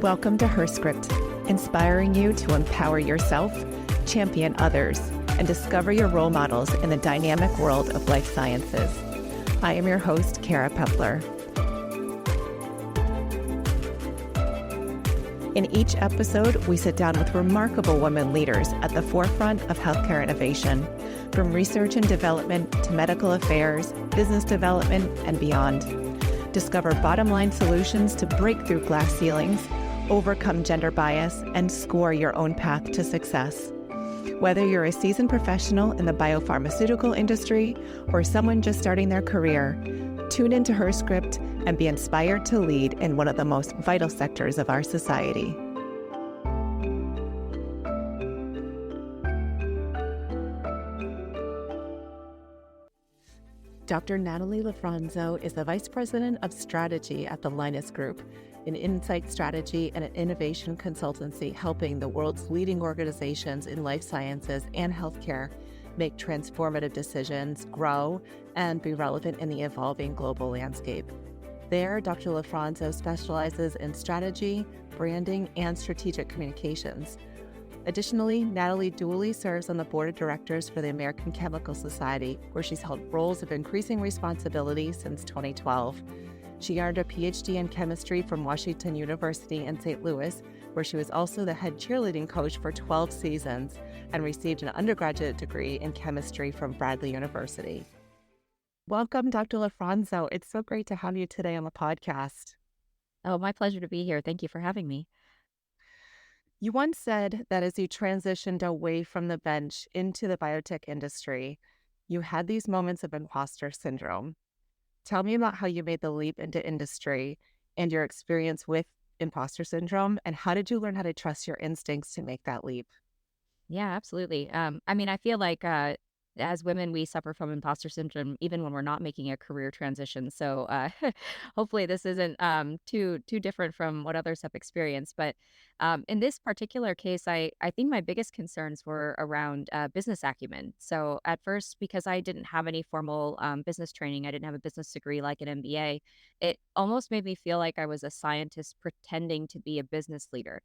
Welcome to Her Script, inspiring you to empower yourself, champion others, and discover your role models in the dynamic world of life sciences. I am your host, Kara Pepler. In each episode, we sit down with remarkable women leaders at the forefront of healthcare innovation, from research and development to medical affairs, business development, and beyond. Discover bottom-line solutions to break through glass ceilings, overcome gender bias, and score your own path to success. Whether you're a seasoned professional in the biopharmaceutical industry or someone just starting their career, tune into Her Script and be inspired to lead in one of the most vital sectors of our society. Dr. Natalie LaFranzo is the Vice President of Strategy at the LINUS Group, an insight strategy and an innovation consultancy helping the world's leading organizations in life sciences and healthcare make transformative decisions, grow, and be relevant in the evolving global landscape. There, Dr. LaFranzo specializes in strategy, branding, and strategic communications. Additionally, Natalie dually serves on the board of directors for the American Chemical Society, where she's held roles of increasing responsibility since 2012. She earned a PhD in chemistry from Washington University in St. Louis, where she was also the head cheerleading coach for 12 seasons and received an undergraduate degree in chemistry from Bradley University. Welcome, Dr. LaFranzo. It's so great to have you today on the podcast. Oh, my pleasure to be here. Thank you for having me. You once said that as you transitioned away from the bench into the biotech industry, you had these moments of imposter syndrome. Tell me about how you made the leap into industry and your experience with imposter syndrome, and how did you learn how to trust your instincts to make that leap? Yeah, absolutely. I feel like as women, we suffer from imposter syndrome even when we're not making a career transition. So hopefully this isn't too different from what others have experienced. But in this particular case, I think my biggest concerns were around business acumen. So at first, because I didn't have any formal business training, I didn't have a business degree like an MBA, it almost made me feel like I was a scientist pretending to be a business leader.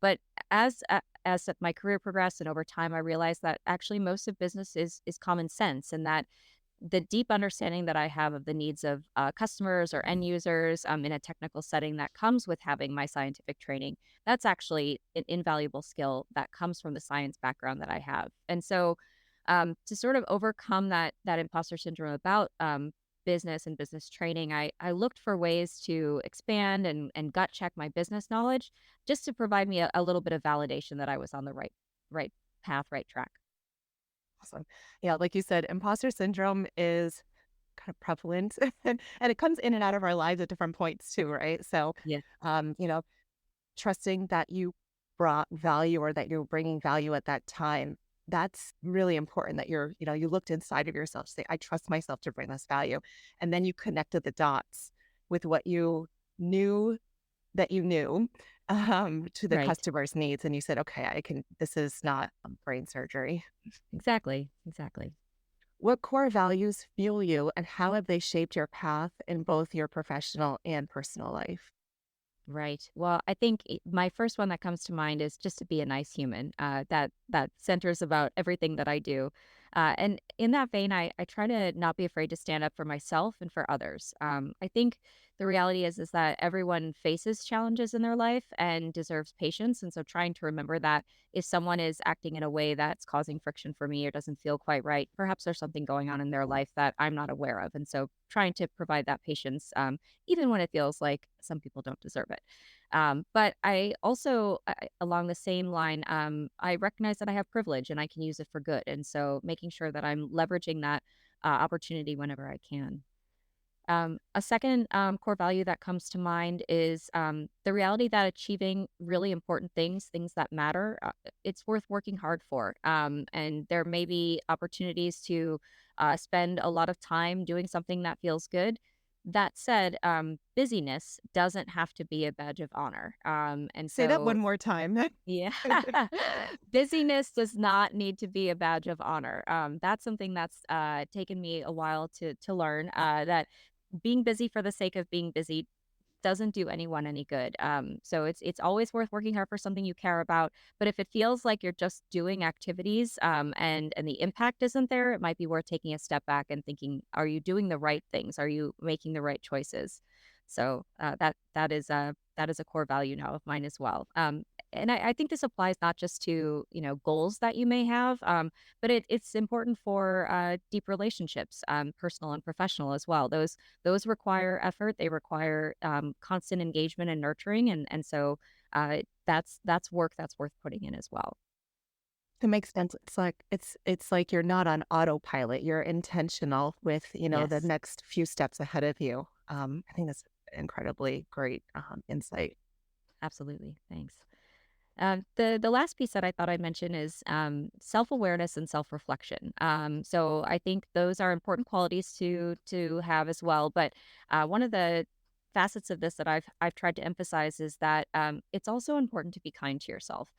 But as my career progressed and over time, I realized that actually most of business is common sense, and that the deep understanding that I have of the needs of customers or end users in a technical setting that comes with having my scientific training, that's actually an invaluable skill that comes from the science background that I have. And so to sort of overcome that imposter syndrome about business and business training, I looked for ways to expand and gut check my business knowledge just to provide me a little bit of validation that I was on the right path, right track. Awesome. Yeah, like you said, imposter syndrome is kind of prevalent and it comes in and out of our lives at different points too, right? So, Yeah. um, you know, trusting that you brought value or that you're bringing value at that time, that's really important that you looked inside of yourself to say, I trust myself to bring this value. And then you connected the dots with what you knew that you knew to the Right. customer's needs. And you said, okay, this is not brain surgery. Exactly. What core values fuel you and how have they shaped your path in both your professional and personal life? Right. Well, I think my first one that comes to mind is just to be a nice human. That centers about everything that I do, and in that vein, I try to not be afraid to stand up for myself and for others. I think the reality is that everyone faces challenges in their life and deserves patience, and so trying to remember that if someone is acting in a way that's causing friction for me or doesn't feel quite right, perhaps there's something going on in their life that I'm not aware of, and so trying to provide that patience. Even when it feels like some people don't deserve it. But I also, along the same line, I recognize that I have privilege and I can use it for good. And so making sure that I'm leveraging that opportunity whenever I can. A second core value that comes to mind is the reality that achieving really important things that matter, it's worth working hard for. And there may be opportunities to spend a lot of time doing something that feels good. That said, busyness doesn't have to be a badge of honor. And Say that so one more time. yeah. Busyness does not need to be a badge of honor. That's something that's taken me a while to learn, that being busy for the sake of being busy doesn't do anyone any good. So it's always worth working hard for something you care about. But if it feels like you're just doing activities, and the impact isn't there, it might be worth taking a step back and thinking, are you doing the right things? Are you making the right choices? So that is a core value now of mine as well. And I think this applies not just to goals that you may have, but it's important for deep relationships, personal and professional as well. Those require effort. They require constant engagement and nurturing, and so that's work that's worth putting in as well. It makes sense. It's like you're not on autopilot. You're intentional with, the Yes, next few steps ahead of you. I think that's incredibly great insight. absolutely. Thanks. The last piece that I thought I'd mention is self awareness and self reflection. So I think those are important qualities to have as well. But one of the facets of this that I've tried to emphasize is that it's also important to be kind to yourself.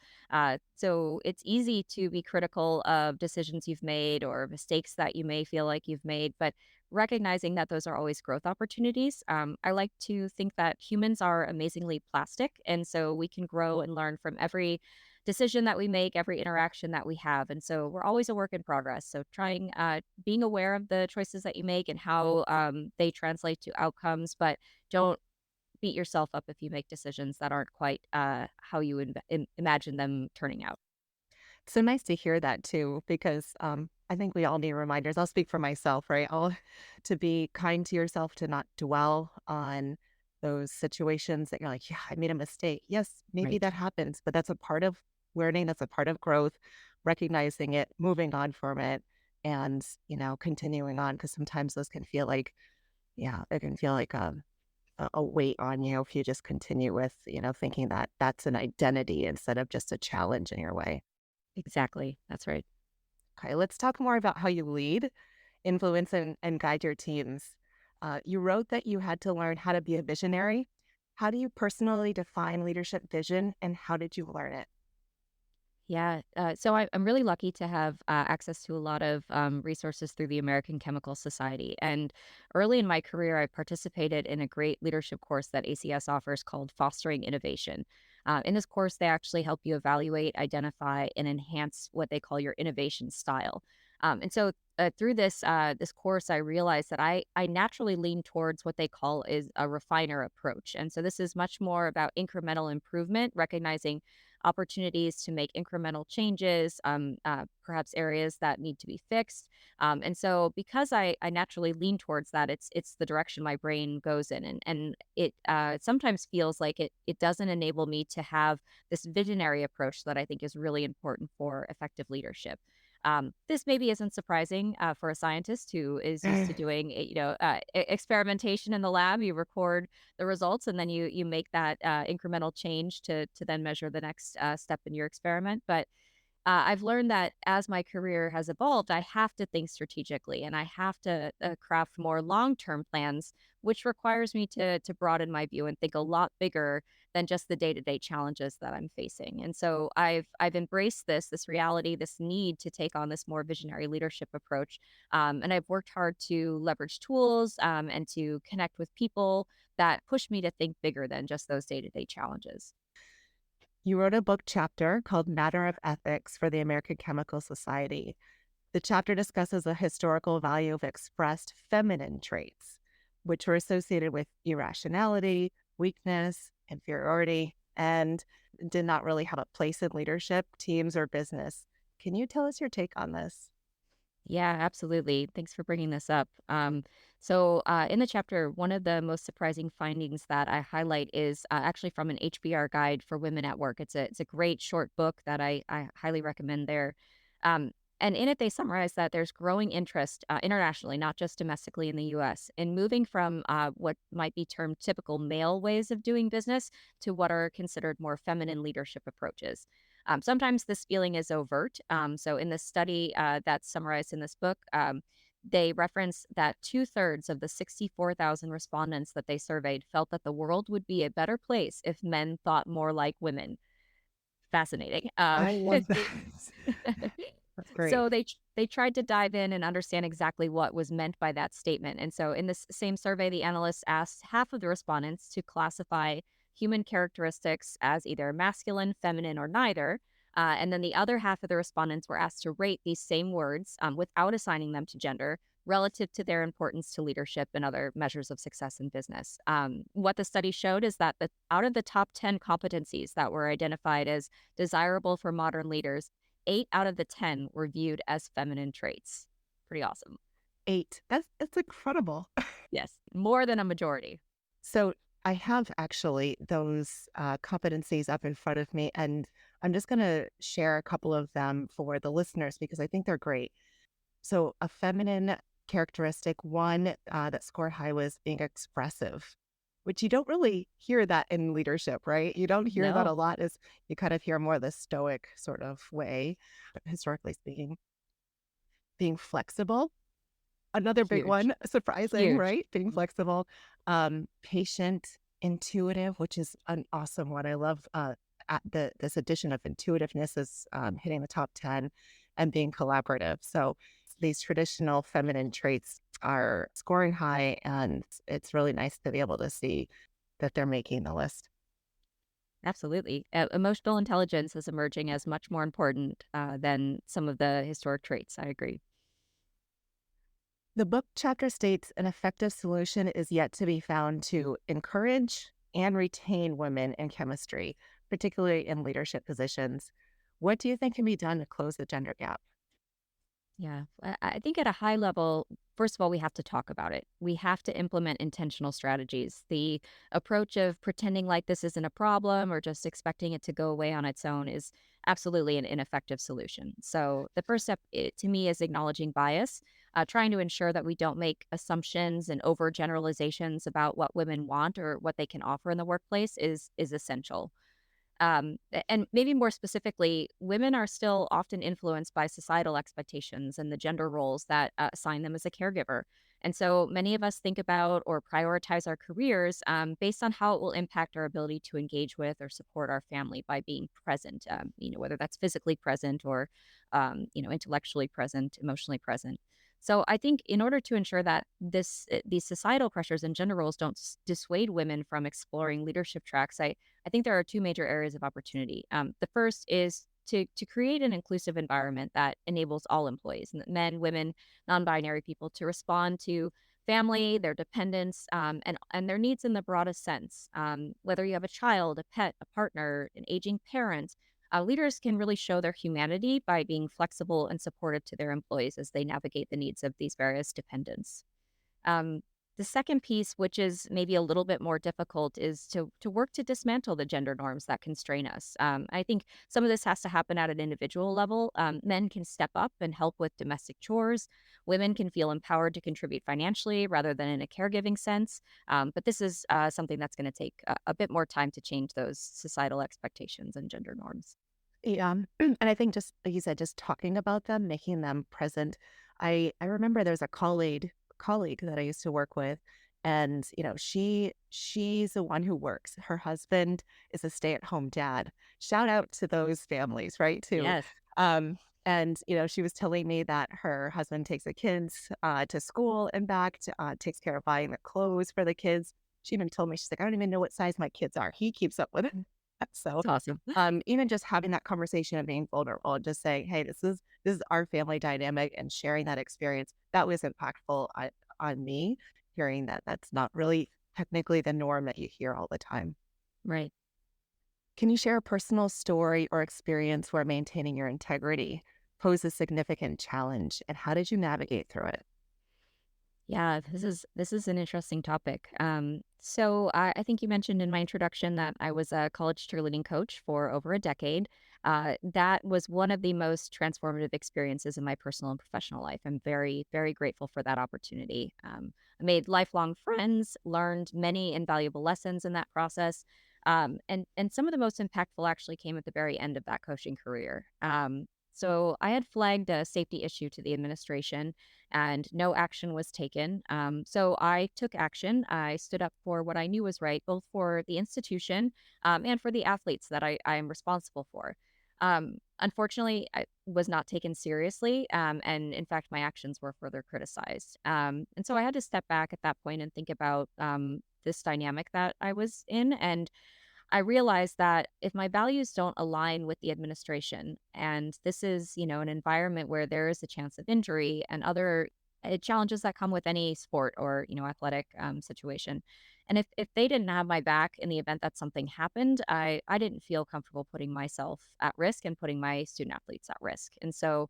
So it's easy to be critical of decisions you've made or mistakes that you may feel like you've made, but recognizing that those are always growth opportunities. I like to think that humans are amazingly plastic. And so we can grow and learn from every decision that we make, every interaction that we have. And so we're always a work in progress. So being aware of the choices that you make and how they translate to outcomes, but don't beat yourself up if you make decisions that aren't quite how you imagine them turning out. It's so nice to hear that too, because I think we all need reminders. I'll speak for myself, right? All to be kind to yourself, to not dwell on those situations that you're like, yeah, I made a mistake. Yes, maybe Right. that happens, but that's a part of learning. That's a part of growth, recognizing it, moving on from it, and continuing on. Because sometimes those can feel like, yeah, it can feel like a weight on you if you just continue with, thinking that that's an identity instead of just a challenge in your way. Exactly. That's right. Okay, let's talk more about how you lead, influence, and guide your teams. You wrote that you had to learn how to be a visionary. How do you personally define leadership vision and how did you learn it? Yeah. So I'm really lucky to have access to a lot of resources through the American Chemical Society. And early in my career, I participated in a great leadership course that ACS offers called Fostering Innovation. In this course, they actually help you evaluate, identify, and enhance what they call your innovation style. And so through this course, I realized that I naturally lean towards what they call is a refiner approach. And so this is much more about incremental improvement, recognizing opportunities to make incremental changes, perhaps areas that need to be fixed. And so, because I naturally lean towards that, it's the direction my brain goes in, and it sometimes feels like it doesn't enable me to have this visionary approach that I think is really important for effective leadership. This maybe isn't surprising for a scientist who is used to doing experimentation in the lab. You record the results and then you make that incremental change to then measure the next step in your experiment. But I've learned that as my career has evolved, I have to think strategically and I have to craft more long-term plans, which requires me to broaden my view and think a lot bigger than just the day-to-day challenges that I'm facing. And so I've embraced this reality, this need to take on this more visionary leadership approach, and I've worked hard to leverage tools and to connect with people that push me to think bigger than just those day-to-day challenges. You wrote a book chapter called Matter of Ethics for the American Chemical Society. The chapter discusses the historical value of expressed feminine traits, which were associated with irrationality, weakness, inferiority, and did not really have a place in leadership, teams, or business. Can you tell us your take on this? Yeah, absolutely. Thanks for bringing this up. So, in the chapter, one of the most surprising findings that I highlight is actually from an HBR guide for women at work. It's a great short book that I highly recommend there. Um, and in it, they summarize that there's growing interest internationally, not just domestically in the U.S., in moving from what might be termed typical male ways of doing business to what are considered more feminine leadership approaches. Sometimes this feeling is overt. So in this study that's summarized in this book, They reference that two-thirds of the 64,000 respondents that they surveyed felt that the world would be a better place if men thought more like women. Fascinating. I love that. That's great. So they tried to dive in and understand exactly what was meant by that statement. And so in this same survey, the analysts asked half of the respondents to classify human characteristics as either masculine, feminine, or neither. And then the other half of the respondents were asked to rate these same words without assigning them to gender relative to their importance to leadership and other measures of success in business. What the study showed is that out of the top 10 competencies that were identified as desirable for modern leaders, 8 out of the 10 were viewed as feminine traits. Pretty awesome. 8. That's incredible. Yes, more than a majority. So I have actually those competencies up in front of me, and I'm just going to share a couple of them for the listeners because I think they're great. So a feminine characteristic, one that scored high was being expressive, which you don't really hear that in leadership, right? You don't hear that a No, lot. As you kind of hear more the stoic sort of way, historically speaking. Being flexible, another big huge, one, surprising, huge. right? Being Mhm. flexible, patient, intuitive, which is an awesome one. I love this addition of intuitiveness is hitting the top 10 and being collaborative. So these traditional feminine traits are scoring high, and it's really nice to be able to see that they're making the list. Absolutely. Emotional intelligence is emerging as much more important than some of the historic traits. I agree. The book chapter states an effective solution is yet to be found to encourage and retain women in chemistry, particularly in leadership positions. What do you think can be done to close the gender gap? Yeah. I think at a high level, first of all, we have to talk about it. We have to implement intentional strategies. The approach of pretending like this isn't a problem or just expecting it to go away on its own is absolutely an ineffective solution. So, the first step to me is acknowledging bias, trying to ensure that we don't make assumptions and overgeneralizations about what women want or what they can offer in the workplace is essential. And maybe more specifically, women are still often influenced by societal expectations and the gender roles that assign them as a caregiver. And so many of us think about or prioritize our careers based on how it will impact our ability to engage with or support our family by being present, whether that's physically present or, intellectually present, emotionally present. So I think in order to ensure that these societal pressures and gender roles don't dissuade women from exploring leadership tracks, I think there are two major areas of opportunity. The first is to create an inclusive environment that enables all employees, men, women, non-binary people, to respond to family, their dependents, and their needs in the broadest sense. Whether you have a child, a pet, a partner, an aging parent, leaders can really show their humanity by being flexible and supportive to their employees as they navigate the needs of these various dependents. Um, the second piece, which is maybe a little bit more difficult, is to work to dismantle the gender norms that constrain us. I think some of this has to happen at an individual level. Men can step up and help with domestic chores. Women can feel empowered to contribute financially rather than in a caregiving sense. But this is something that's going to take a bit more time to change those societal expectations and gender norms. Yeah. And I think just like you said, just talking about them, making them present. I remember there's a colleague that I used to work with, and she's the one who works. Her husband is a stay-at-home dad. Shout out to those families, right? Too. Yes, Um, and she was telling me that her husband takes the kids to school and back, takes care of buying the clothes for the kids. She even told me, she's like, I don't even know what size my kids are. He keeps up with it. So it's awesome. even just having that conversation and being vulnerable and just saying, "Hey, this is our family dynamic," and sharing that experience, that was impactful on me. Hearing that that's not really technically the norm that you hear all the time. Right. Can you share a personal story or experience where maintaining your integrity posed a significant challenge, and how did you navigate through it? Yeah, this is an interesting topic. So I think you mentioned in my introduction that I was a college cheerleading coach for over a decade. That was one of the most transformative experiences in my personal and professional life. I'm very, very grateful for that opportunity. I made lifelong friends, learned many invaluable lessons in that process, and some of the most impactful actually came at the very end of that coaching career. So I had flagged a safety issue to the administration and no action was taken. So I took action. I stood up for what I knew was right, both for the institution and for the athletes that I am responsible for. Unfortunately, I was not taken seriously. And in fact, my actions were further criticized. And so I had to step back at that point and think about this dynamic that I was in. And I realized that if my values don't align with the administration, and this is, an environment where there is a chance of injury and other challenges that come with any sport or, athletic situation. And if they didn't have my back in the event that something happened, I didn't feel comfortable putting myself at risk and putting my student athletes at risk. And so,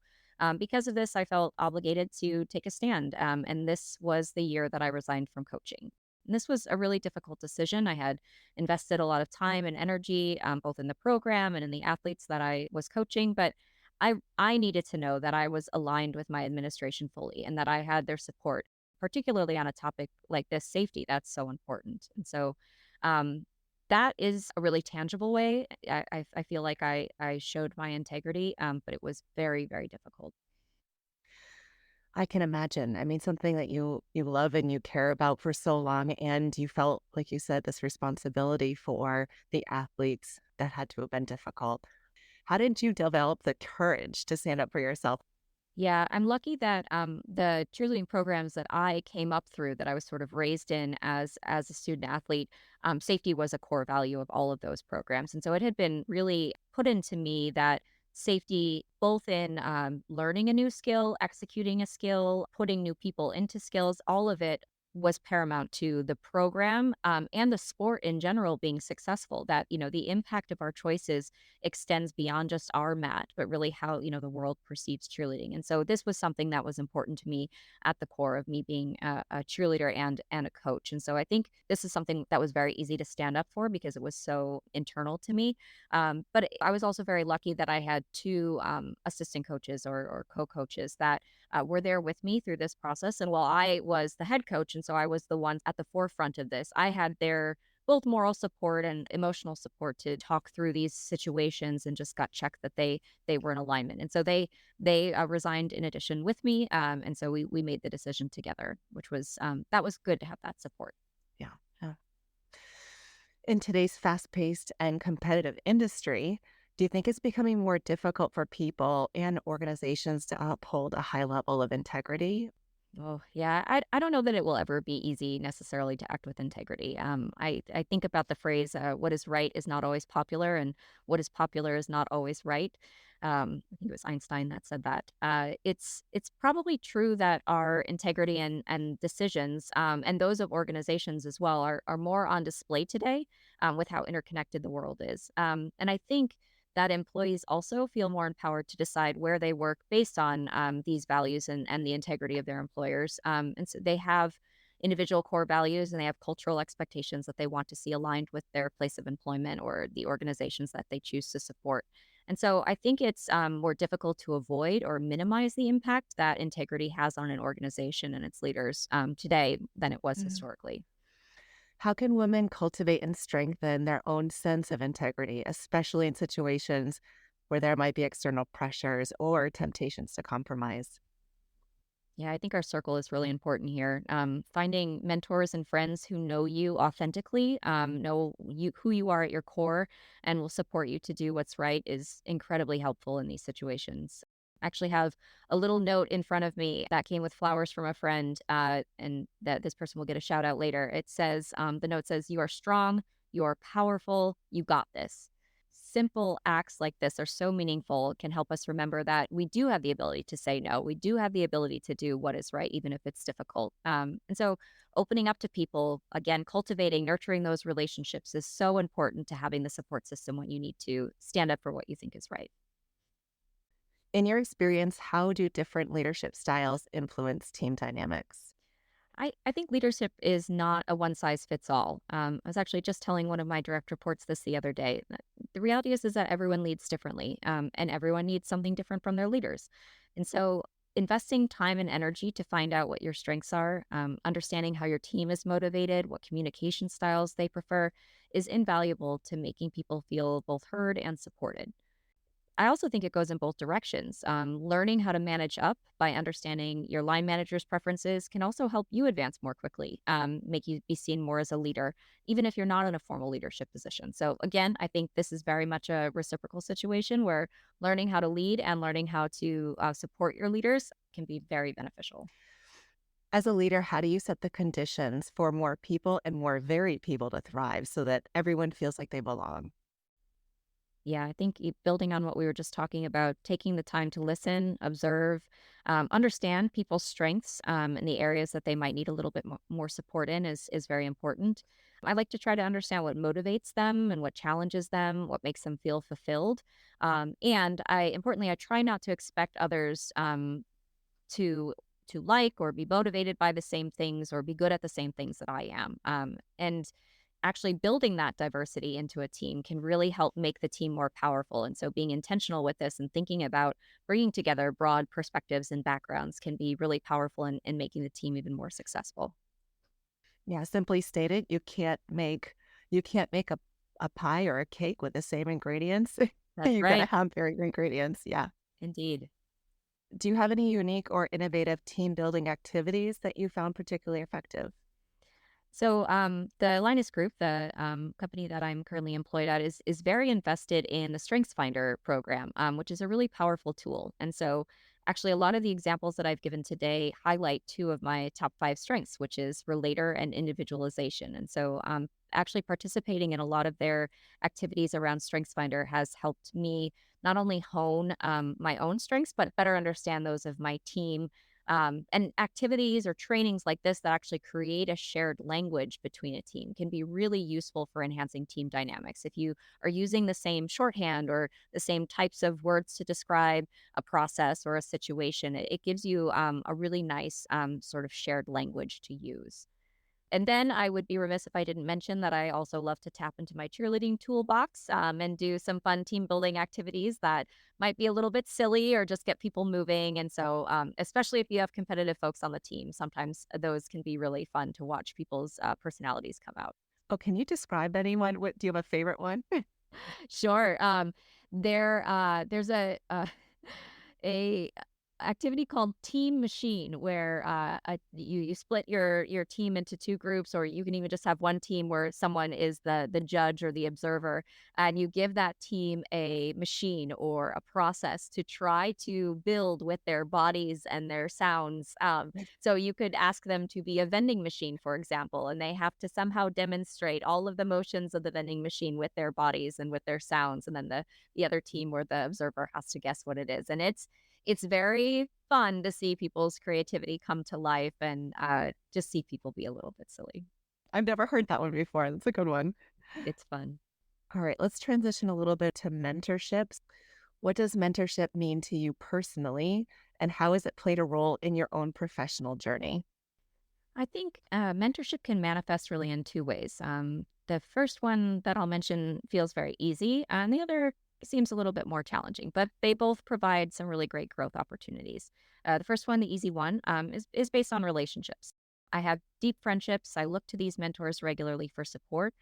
because of this, I felt obligated to take a stand. And this was the year that I resigned from coaching. And this was a really difficult decision. I had invested a lot of time and energy, both in the program and in the athletes that I was coaching. But I needed to know that I was aligned with my administration fully and that I had their support, particularly on a topic like this, safety. That's so important. And so um, that is a really tangible way. I feel like I showed my integrity, but it was very, very difficult. I can imagine. I mean, something that you love and you care about for so long, and you felt, like you said, this responsibility for the athletes that had to have been difficult. How did you develop the courage to stand up for yourself? Yeah, I'm lucky that the cheerleading programs that I came up through, that I was sort of raised in as a student athlete, safety was a core value of all of those programs, and so it had been really put into me that safety, both in learning a new skill, executing a skill, putting new people into skills, all of it was paramount to the program and the sport in general being successful. That the impact of our choices extends beyond just our mat, but really how, the world perceives cheerleading. And so this was something that was important to me at the core of me being a cheerleader and a coach. And so I think this is something that was very easy to stand up for because it was so internal to me. But I was also very lucky that I had two assistant coaches or co-coaches that were there with me through this process. And while I was the head coach, and so I was the one at the forefront of this, I had their both moral support and emotional support to talk through these situations and just got checked that they were in alignment. And so they resigned in addition with me, and so we made the decision together, which was that was good to have that support. Yeah. Yeah. In today's fast-paced and competitive industry, do you think it's becoming more difficult for people and organizations to uphold a high level of integrity? Oh, yeah. I don't know that it will ever be easy necessarily to act with integrity. I think about the phrase, what is right is not always popular, and what is popular is not always right. I think it was Einstein that said that. It's probably true that our integrity and decisions, and those of organizations as well, are more on display today with how interconnected the world is. And I think that employees also feel more empowered to decide where they work based on these values and the integrity of their employers. And so they have individual core values and they have cultural expectations that they want to see aligned with their place of employment or the organizations that they choose to support. And so I think it's more difficult to avoid or minimize the impact that integrity has on an organization and its leaders today than it was Mm. historically. How can women cultivate and strengthen their own sense of integrity, especially in situations where there might be external pressures or temptations to compromise? Yeah, I think our circle is really important here. Finding mentors and friends who know you authentically, know you who you are at your core, and will support you to do what's right is incredibly helpful in these situations. I actually have a little note in front of me that came with flowers from a friend, and that this person will get a shout out later. It says, the note says, "You are strong, you are powerful, you got this." Simple acts like this are so meaningful, can help us remember that we do have the ability to say no. We do have the ability to do what is right, even if it's difficult. And so, opening up to people, again, cultivating, nurturing those relationships is so important to having the support system when you need to stand up for what you think is right. In your experience, how do different leadership styles influence team dynamics? I think leadership is not a one size fits all. I was actually just telling one of my direct reports this the other day. That the reality is that everyone leads differently, and everyone needs something different from their leaders. And so, investing time and energy to find out what your strengths are, understanding how your team is motivated, what communication styles they prefer, is invaluable to making people feel both heard and supported. I also think it goes in both directions. Learning how to manage up by understanding your line manager's preferences can also help you advance more quickly, make you be seen more as a leader, even if you're not in a formal leadership position. So, again, I think this is very much a reciprocal situation where learning how to lead and learning how to support your leaders can be very beneficial. As a leader, how do you set the conditions for more people and more varied people to thrive so that everyone feels like they belong? Yeah, I think building on what we were just talking about, taking the time to listen, observe, understand people's strengths and the areas that they might need a little bit more support in is very important. I like to try to understand what motivates them and what challenges them, what makes them feel fulfilled. And importantly, I try not to expect others to like or be motivated by the same things or be good at the same things that I am. And actually building that diversity into a team can really help make the team more powerful. And so being intentional with this and thinking about bringing together broad perspectives and backgrounds can be really powerful in making the team even more successful. Yeah, simply stated, you can't make a pie or a cake with the same ingredients. That's You gotta right. have varied ingredients. Yeah. Indeed. Do you have any unique or innovative team building activities that you found particularly effective? So the Linus Group, the company that I'm currently employed at, is very invested in the Strengths Finder program, which is a really powerful tool. And so, actually, a lot of the examples that I've given today highlight two of my top five strengths, which is relator and individualization. And so, actually participating in a lot of their activities around Strengths Finder has helped me not only hone my own strengths, but better understand those of my team and activities or trainings like this that actually create a shared language between a team can be really useful for enhancing team dynamics. If you are using the same shorthand or the same types of words to describe a process or a situation, it gives you a really nice sort of shared language to use. And then I would be remiss if I didn't mention that I also love to tap into my cheerleading toolbox and do some fun team building activities that might be a little bit silly or just get people moving. And so, especially if you have competitive folks on the team, sometimes those can be really fun to watch people's personalities come out. Oh, can you describe anyone? Do you have a favorite one? Sure. There's a activity called Team Machine where you split your team into two groups, or you can even just have one team where someone is the judge or the observer, and you give that team a machine or a process to try to build with their bodies and their sounds. So you could ask them to be a vending machine, for example, and they have to somehow demonstrate all of the motions of the vending machine with their bodies and with their sounds. And then the other team or the observer has to guess what it is. And it's very fun to see people's creativity come to life and just see people be a little bit silly. I've never heard that one before. That's a good one. It's fun. All right, let's transition a little bit to mentorships. What does mentorship mean to you personally, and how has it played a role in your own professional journey? I think mentorship can manifest really in two ways. The first one that I'll mention feels very easy, and the other seems a little bit more challenging, but they both provide some really great growth opportunities. The first one, the easy one, is based on relationships. I have deep friendships. I look to these mentors regularly for support.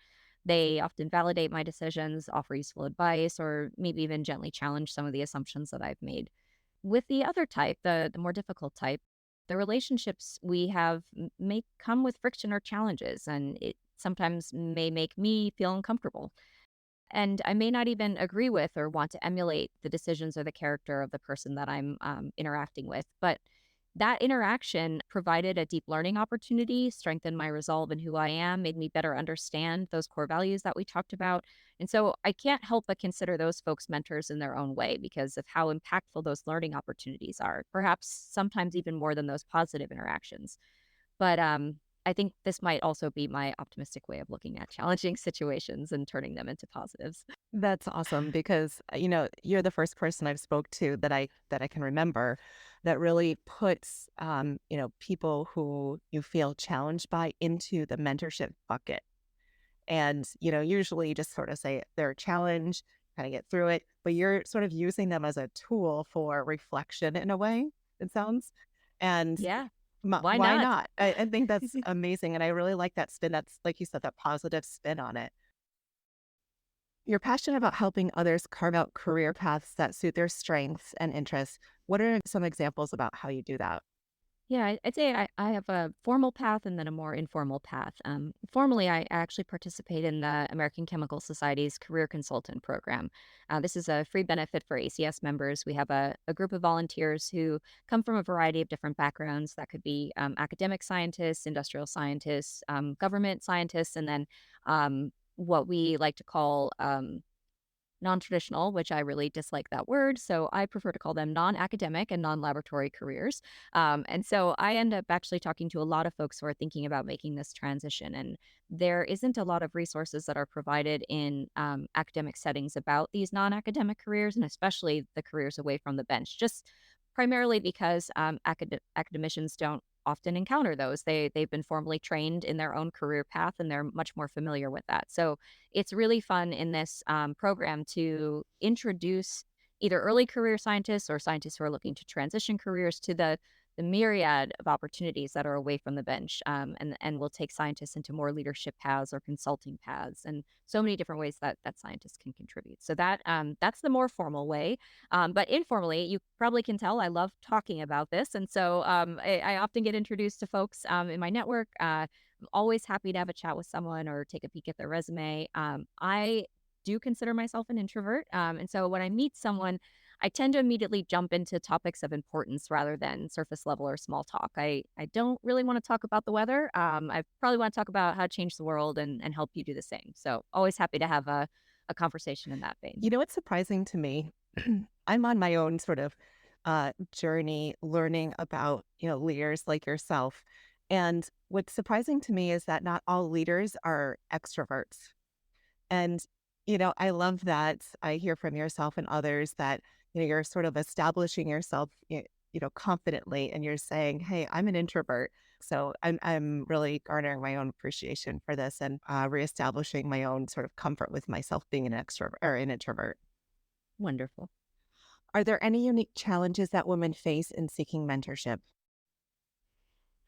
They often validate my decisions, offer useful advice, or maybe even gently challenge some of the assumptions that I've made. With the other type, the more difficult type, the relationships we have may come with friction or challenges, and it sometimes may make me feel uncomfortable. And I may not even agree with or want to emulate the decisions or the character of the person that I'm interacting with. But that interaction provided a deep learning opportunity, strengthened my resolve in who I am, made me better understand those core values that we talked about. And so I can't help but consider those folks mentors in their own way because of how impactful those learning opportunities are, perhaps sometimes even more than those positive interactions. But I think this might also be my optimistic way of looking at challenging situations and turning them into positives. That's awesome because you're the first person I've spoke to that I can remember that really puts people who you feel challenged by into the mentorship bucket. And usually you just sort of say they're a challenge, kind of get through it, but you're sort of using them as a tool for reflection in a way, it sounds. And Yeah, why why not? not? I think that's amazing. And I really like that spin. That's, like you said, that positive spin on it. You're passionate about helping others carve out career paths that suit their strengths and interests. What are some examples about how you do that? Yeah, I'd say I have a formal path and then a more informal path. Formally, I actually participate in the American Chemical Society's Career Consultant Program. This is a free benefit for ACS members. We have a group of volunteers who come from a variety of different backgrounds. That could be academic scientists, industrial scientists, government scientists, and then what we like to call non-traditional, which I really dislike that word. So I prefer to call them non-academic and non-laboratory careers. And so I end up actually talking to a lot of folks who are thinking about making this transition. And there isn't a lot of resources that are provided in academic settings about these non-academic careers, and especially the careers away from the bench, just primarily because academicians don't often encounter those. They've been formally trained in their own career path and they're much more familiar with that. So it's really fun in this program to introduce either early career scientists or scientists who are looking to transition careers to the myriad of opportunities that are away from the bench, and we'll take scientists into more leadership paths or consulting paths, and so many different ways that scientists can contribute. So that's the more formal way, but informally, you probably can tell I love talking about this, and so I often get introduced to folks in my network. I'm always happy to have a chat with someone or take a peek at their resume. I do consider myself an introvert. And so when I meet someone, I tend to immediately jump into topics of importance rather than surface level or small talk. I don't really want to talk about the weather. I probably want to talk about how to change the world and help you do the same. So always happy to have a conversation in that vein. You know what's surprising to me? I'm on my own sort of journey learning about, leaders like yourself. And what's surprising to me is that not all leaders are extroverts. And, I love that I hear from yourself and others that, you're sort of establishing yourself, confidently and you're saying, hey, I'm an introvert. So I'm really garnering my own appreciation for this and reestablishing my own sort of comfort with myself being an extrovert or an introvert. Wonderful. Are there any unique challenges that women face in seeking mentorship?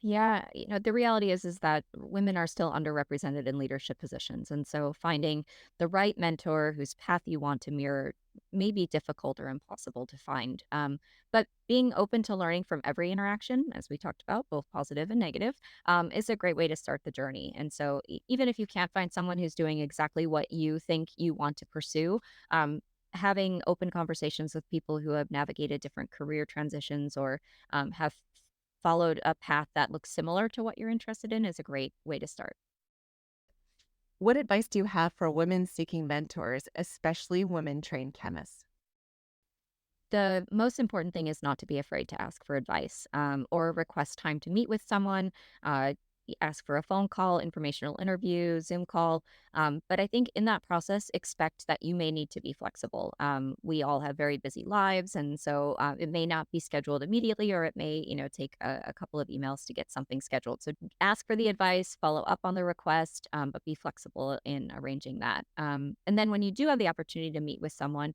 Yeah, the reality is that women are still underrepresented in leadership positions. And so finding the right mentor whose path you want to mirror may be difficult or impossible to find. But being open to learning from every interaction, as we talked about, both positive and negative, is a great way to start the journey. And so even if you can't find someone who's doing exactly what you think you want to pursue, having open conversations with people who have navigated different career transitions or have followed a path that looks similar to what you're interested in is a great way to start. What advice do you have for women seeking mentors, especially women trained chemists? The most important thing is not to be afraid to ask for advice or request time to meet with someone. Ask for a phone call, informational interview, Zoom call. But I think in that process, expect that you may need to be flexible. We all have very busy lives, and so it may not be scheduled immediately, or it may, take a couple of emails to get something scheduled. So ask for the advice, follow up on the request, but be flexible in arranging that. And then when you do have the opportunity to meet with someone,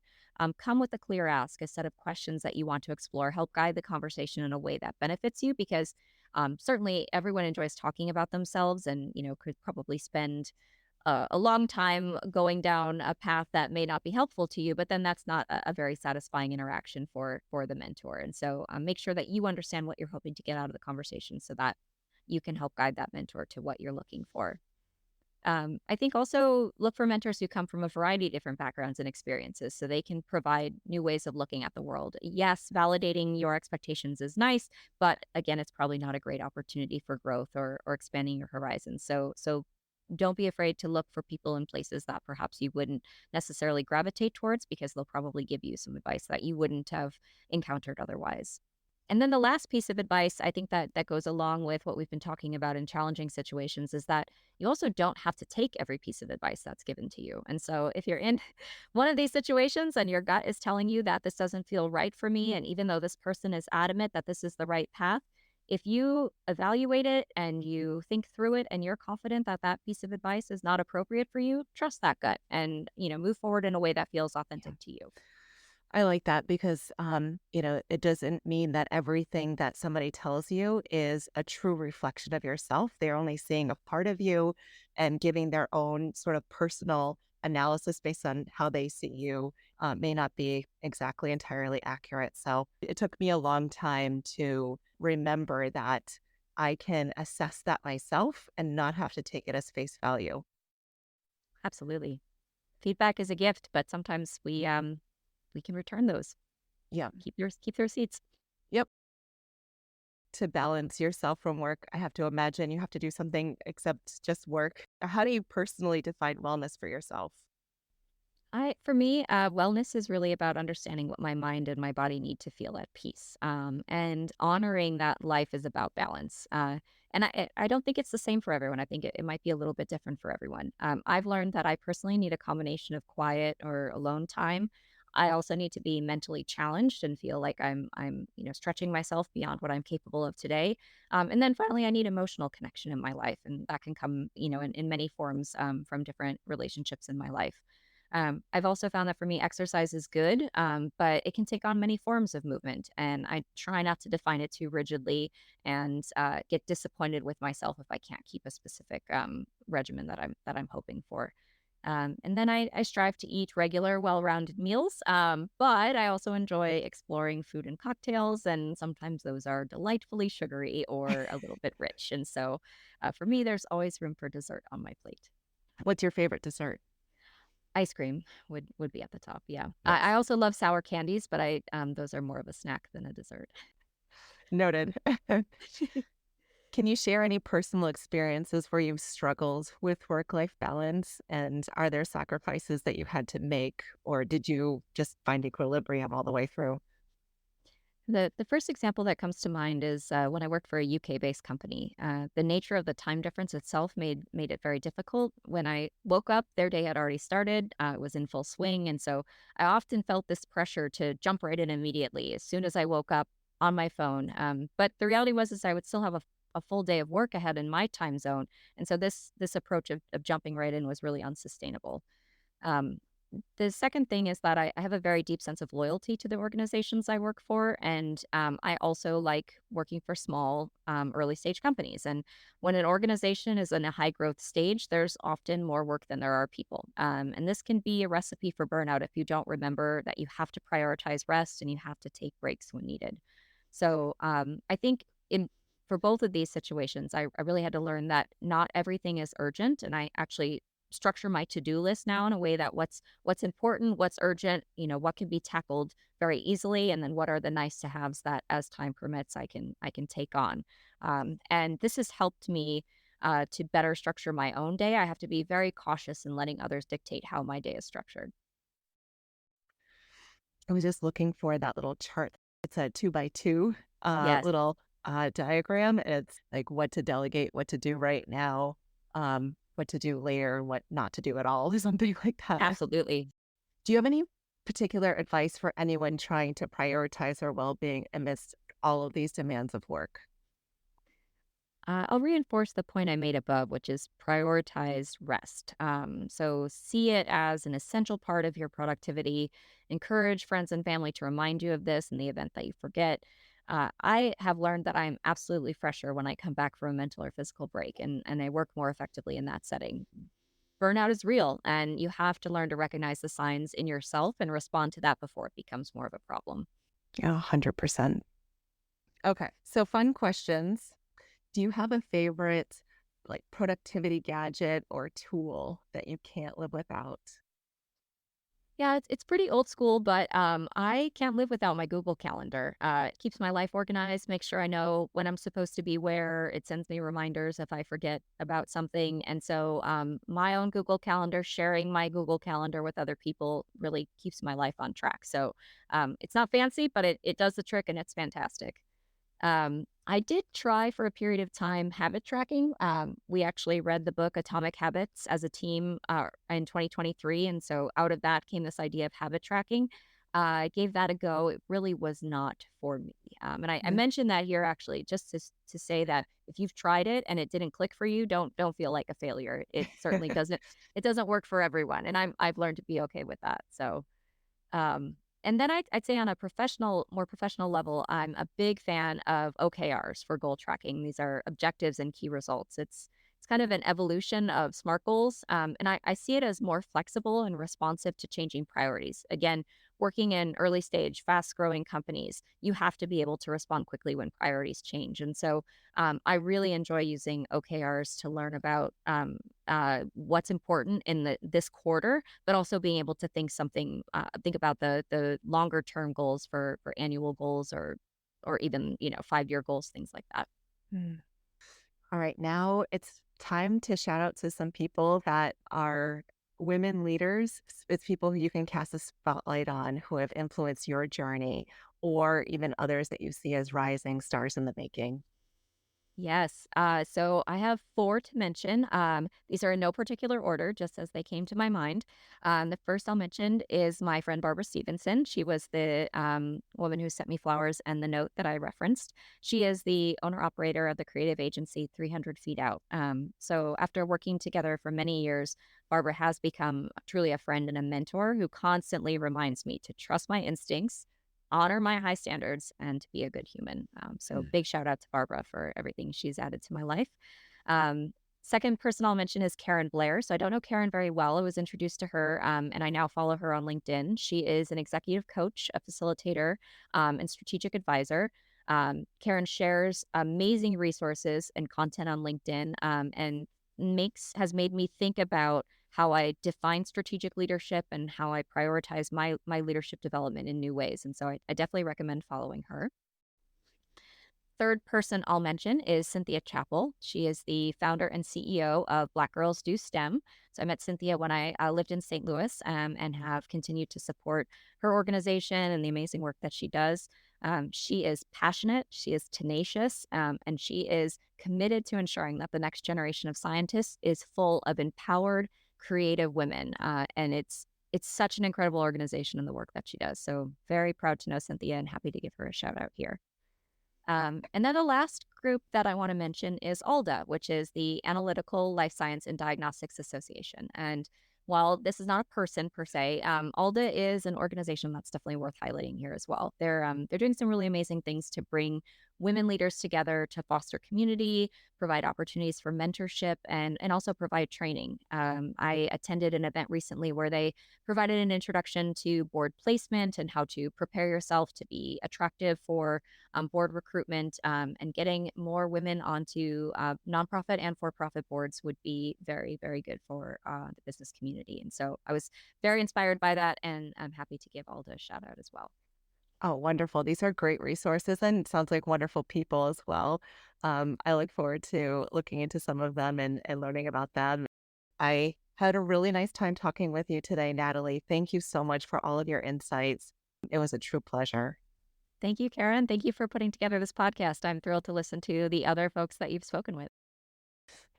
come with a clear ask, a set of questions that you want to explore, help guide the conversation in a way that benefits you because certainly everyone enjoys talking about themselves and, could probably spend a long time going down a path that may not be helpful to you, but then that's not a very satisfying interaction for the mentor. And so make sure that you understand what you're hoping to get out of the conversation so that you can help guide that mentor to what you're looking for. I think also look for mentors who come from a variety of different backgrounds and experiences so they can provide new ways of looking at the world. Yes, validating your expectations is nice, but again, it's probably not a great opportunity for growth or expanding your horizons. So don't be afraid to look for people in places that perhaps you wouldn't necessarily gravitate towards because they'll probably give you some advice that you wouldn't have encountered otherwise. And then the last piece of advice I think that goes along with what we've been talking about in challenging situations is that you also don't have to take every piece of advice that's given to you. And so if you're in one of these situations and your gut is telling you that this doesn't feel right for me, and even though this person is adamant that this is the right path, if you evaluate it and you think through it and you're confident that that piece of advice is not appropriate for you, trust that gut and, move forward in a way that feels Yeah. authentic to you. I like that because, it doesn't mean that everything that somebody tells you is a true reflection of yourself. They're only seeing a part of you and giving their own sort of personal analysis based on how they see you may not be exactly entirely accurate. So it took me a long time to remember that I can assess that myself and not have to take it as face value. Absolutely. Feedback is a gift, but sometimes we can return those. Yeah. Keep the receipts. Yep. To balance yourself from work, I have to imagine you have to do something except just work. How do you personally define wellness for yourself? For me, wellness is really about understanding what my mind and my body need to feel at peace, and honoring that life is about balance. And I don't think it's the same for everyone. I think it might be a little bit different for everyone. I've learned that I personally need a combination of quiet or alone time. I also need to be mentally challenged and feel like I'm stretching myself beyond what I'm capable of today. And then finally, I need emotional connection in my life, and that can come in many forms from different relationships in my life. I've also found that for me, exercise is good, but it can take on many forms of movement, and I try not to define it too rigidly and get disappointed with myself if I can't keep a specific regimen that I'm hoping for. And then I strive to eat regular, well-rounded meals, but I also enjoy exploring food and cocktails, and sometimes those are delightfully sugary or a little bit rich. And so, for me, there's always room for dessert on my plate. What's your favorite dessert? Ice cream would be at the top, yeah. I Yes. also love sour candies, but those are more of a snack than a dessert. Noted. Can you share any personal experiences where you've struggled with work-life balance? And are there sacrifices that you had to make, or did you just find equilibrium all the way through? The first example that comes to mind is, when I worked for a UK-based company. The nature of the time difference itself made it very difficult. When I woke up, their day had already started, it was in full swing, and so I often felt this pressure to jump right in immediately as soon as I woke up on my phone. But the reality was is I would still have a full day of work ahead in my time zone, and so this approach of jumping right in was really unsustainable. Um, the second thing is that I have a very deep sense of loyalty to the organizations I work for. And I also like working for small, early stage companies. And when an organization is in a high growth stage, there's often more work than there are people. And this can be a recipe for burnout if you don't remember that you have to prioritize rest and you have to take breaks when needed. So I think in for both of these situations, I really had to learn that not everything is urgent. And I actually structure my to-do list now in a way that what's important, what's urgent, what can be tackled very easily, and then what are the nice to haves that as time permits I can take on. And this has helped me to better structure my own day. I have to be very cautious in letting others dictate how my day is structured. I was just looking for that little chart. It's a 2 by 2 Yes, little diagram. It's like what to delegate, what to do right now, what to do later, what not to do at all, or something like that. absolutely. Do you have any particular advice for anyone trying to prioritize their well-being amidst all of these demands of work? I'll reinforce the point I made above, which is prioritize rest. So see it as an essential part of your productivity. Encourage friends and family to remind you of this in the event that you forget. I have learned that I'm absolutely fresher when I come back from a mental or physical break, and I work more effectively in that setting. Burnout is real, and you have to learn to recognize the signs in yourself and respond to that before it becomes more of a problem. Yeah, 100%. Okay, so fun questions. Do you have a favorite like productivity gadget or tool that you can't live without? Yeah, it's pretty old school, but I can't live without my Google Calendar. It keeps my life organized, makes sure I know when I'm supposed to be where. It sends me reminders if I forget about something. And so my own Google Calendar, sharing my Google Calendar with other people really keeps my life on track. So it's not fancy, but it does the trick and it's fantastic. I did try for a period of time habit tracking. We actually read the book Atomic Habits as a team in 2023. And so out of that came this idea of habit tracking. I gave that a go. It really was not for me. And I Yeah. mentioned that here actually just to say that if you've tried it and it didn't click for you, don't feel like a failure. It certainly doesn't. It doesn't work for everyone, and I've learned to be okay with that. So and then I'd say on a more professional level, I'm a big fan of OKRs for goal tracking. These are objectives and key results. It's It's kind of an evolution of SMART goals. And I see it as more flexible and responsive to changing priorities. Again, working in early stage, fast growing companies, you have to be able to respond quickly when priorities change. And so I really enjoy using OKRs to learn about what's important in this quarter, but also being able to think about the longer term goals for annual goals or even 5-year goals, things like that. Mm. All right, now it's time to shout out to some people that are women leaders. It's people who you can cast a spotlight on who have influenced your journey, or even others that you see as rising stars in the making. Yes. So I have four to mention. These are in no particular order, just as they came to my mind. The first I'll mention is my friend Barbara Stevenson. She was the woman who sent me flowers and the note that I referenced. She is the owner operator of the creative agency 300 Feet Out. So after working together for many years, Barbara has become truly a friend and a mentor who constantly reminds me to trust my instincts, honor my high standards, and to be a good human. So big shout out to Barbara for everything she's added to my life. Um, Second person I'll mention is Karen Blair. So I don't know Karen very well. I was introduced to her, and I now follow her on LinkedIn. She is an executive coach, a facilitator, and strategic advisor. Karen shares amazing resources and content on LinkedIn, and makes has made me think about how I define strategic leadership and how I prioritize my leadership development in new ways. And so I definitely recommend following her. Third person I'll mention is Cynthia Chappell. She is the founder and CEO of Black Girls Do STEM. So I met Cynthia when I lived in St. Louis, and have continued to support her organization and the amazing work that she does. She is passionate, she is tenacious, and she is committed to ensuring that the next generation of scientists is full of empowered, creative women. And it's such an incredible organization and the work that she does. So very proud to know Cynthia and happy to give her a shout out here. And then the last group that I want to mention is ALDA, which is the Analytical Life Science and Diagnostics Association. And while this is not a person per se, ALDA is an organization that's definitely worth highlighting here as well. They're doing some really amazing things to bring women leaders together to foster community, provide opportunities for mentorship, and also provide training. I attended an event recently where they provided an introduction to board placement and how to prepare yourself to be attractive for board recruitment, and getting more women onto nonprofit and for-profit boards would be very, very good for the business community. And so I was very inspired by that, and I'm happy to give Alda a shout out as well. Oh, wonderful. These are great resources and sounds like wonderful people as well. I look forward to looking into some of them and learning about them. I had a really nice time talking with you today, Natalie. Thank you so much for all of your insights. It was a true pleasure. Thank you, Karen. Thank you for putting together this podcast. I'm thrilled to listen to the other folks that you've spoken with.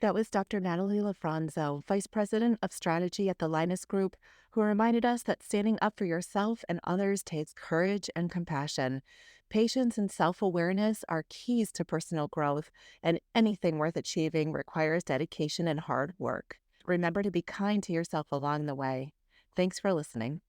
That was Dr. Natalie LaFranzo, Vice President of Strategy at the LINUS Group, who reminded us that standing up for yourself and others takes courage and compassion. Patience and self-awareness are keys to personal growth, and anything worth achieving requires dedication and hard work. Remember to be kind to yourself along the way. Thanks for listening.